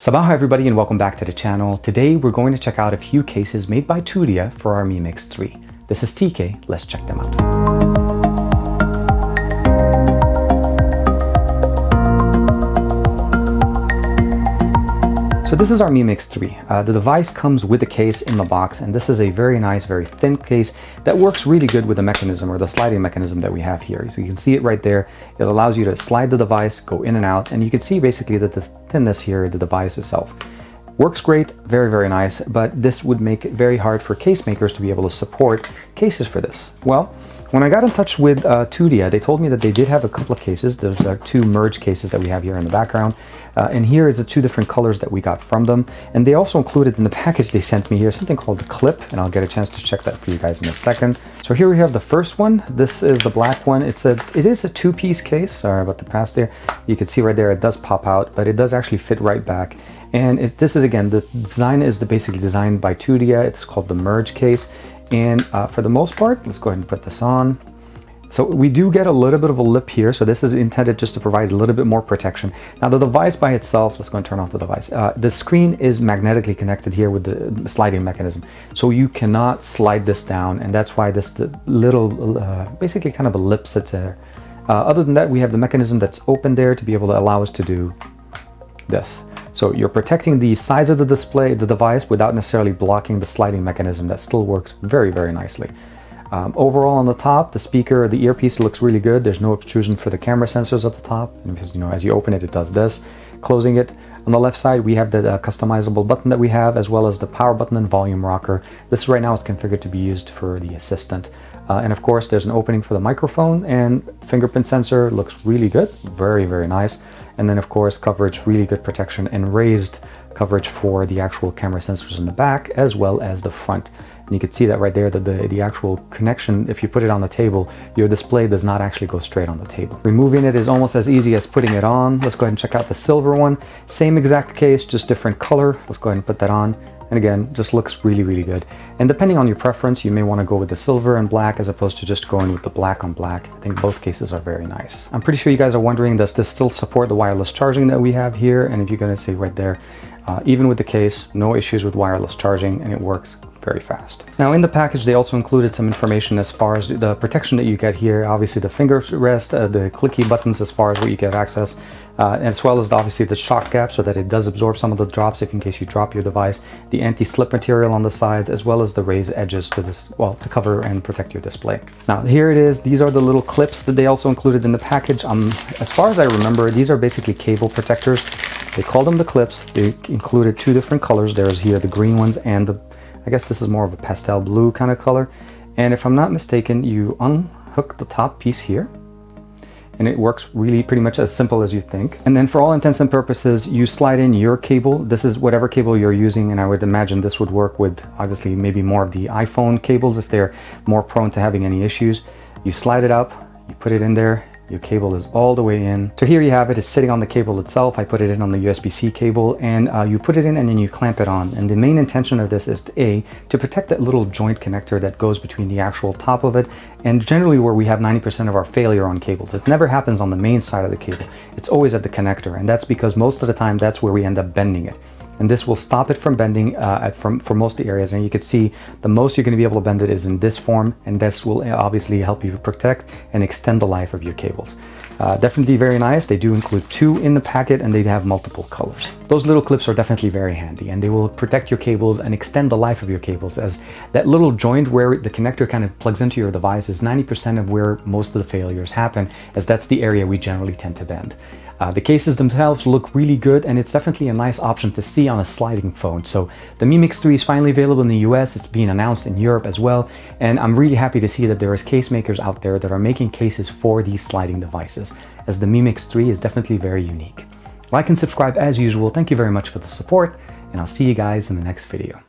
Sabah everybody and welcome back to the channel. Today we're going to check out a few cases made by Tudia for our Mi Mi 3. This is TK, let's check them out. So this is our Mi Mi 3. The device comes with the case in the box, and this is a very nice, very thin case that works really good with the mechanism or the sliding mechanism that we have here. So you can see it right there. It allows you to slide the device, go in and out, and you can see basically that the thinness here of the device itself. Works great, very, very nice, but this would make it very hard for case makers to be able to support cases for this. Well, when I got in touch with Tudia, they told me that they did have a couple of cases. There's two merge cases that we have here in the background. And here is the two different colors that we got from them. And they also included in the package they sent me here something called the Klip, and I'll get a chance to check that for you guys in a second. So here we have the first one. This is the black one. It is a two-piece case. Sorry about the pass there. You can see right there it does pop out, but it does actually fit right back. And this is, again, the design is basically designed by Tudia. It's called the merge case. And for the most part, let's go ahead and put this on. So we do get a little bit of a lip here. So this is intended just to provide a little bit more protection. Now the device by itself, let's go and turn off the device. The screen is magnetically connected here with the sliding mechanism. So you cannot slide this down. And that's why this little, basically kind of a lip sits there. Other than that, we have the mechanism that's open there to be able to allow us to do this. So you're protecting the size of the display, the device, without necessarily blocking the sliding mechanism. That still works very, very nicely. Overall on the top, the speaker, the earpiece looks really good. There's no obtrusion for the camera sensors at the top, because as you open it, it does this. Closing it, on the left side, we have the customizable button that we have, as well as the power button and volume rocker. This right now is configured to be used for the assistant. And of course, there's an opening for the microphone, and fingerprint sensor looks really good. Very, very nice. And then of course, coverage, really good protection, and raised coverage for the actual camera sensors in the back, as well as the front. And you can see that right there, that the actual connection, if you put it on the table, your display does not actually go straight on the table. Removing it is almost as easy as putting it on. Let's go ahead and check out the silver one. Same exact case, just different color. Let's go ahead and put that on. And again, just looks really, really good. And depending on your preference, you may want to go with the silver and black as opposed to just going with the black on black. I think both cases are very nice. I'm pretty sure you guys are wondering, does this still support the wireless charging that we have here? And if you're going to see right there, even with the case, no issues with wireless charging, and it works very fast. Now in the package, they also included some information as far as the protection that you get here. Obviously the finger rest, the clicky buttons as far as what you get access, as well as obviously the shock gap so that it does absorb some of the drops if in case you drop your device, the anti-slip material on the sides, as well as the raised edges to this, well, to cover and protect your display. Now here it is. These are the little clips that they also included in the package. As far as I remember, these are basically cable protectors. They call them the Klips. They included two different colors. There's here the green ones and I guess this is more of a pastel blue kind of color. And if I'm not mistaken, you unhook the top piece here, and it works really pretty much as simple as you think. And then for all intents and purposes, you slide in your cable. This is whatever cable you're using, and I would imagine this would work with obviously maybe more of the iPhone cables if they're more prone to having any issues. You slide it up, you put it in there. Your cable is all the way in. So here you have it. It's sitting on the cable itself. I put it in on the USB-C cable, and you put it in and then you clamp it on. And the main intention of this is to protect that little joint connector that goes between the actual top of it, and generally where we have 90% of our failure on cables. It never happens on the main side of the cable. It's always at the connector, and that's because most of the time that's where we end up bending it. And this will stop it from bending for most of the areas. And you can see the most you're going to be able to bend it is in this form, and this will obviously help you protect and extend the life of your cables. Definitely very nice. They do include two in the packet, and they have multiple colors. Those little clips are definitely very handy, and they will protect your cables and extend the life of your cables, as that little joint where the connector kind of plugs into your device is 90% of where most of the failures happen, as that's the area we generally tend to bend. The cases themselves look really good, and it's definitely a nice option to see on a sliding phone. So the Mi Mi 3 is finally available in the US. It's being announced in Europe as well. And I'm really happy to see that there is case makers out there that are making cases for these sliding devices, as the Mi Mi 3 is definitely very unique. Like and subscribe as usual. Thank you very much for the support, and I'll see you guys in the next video.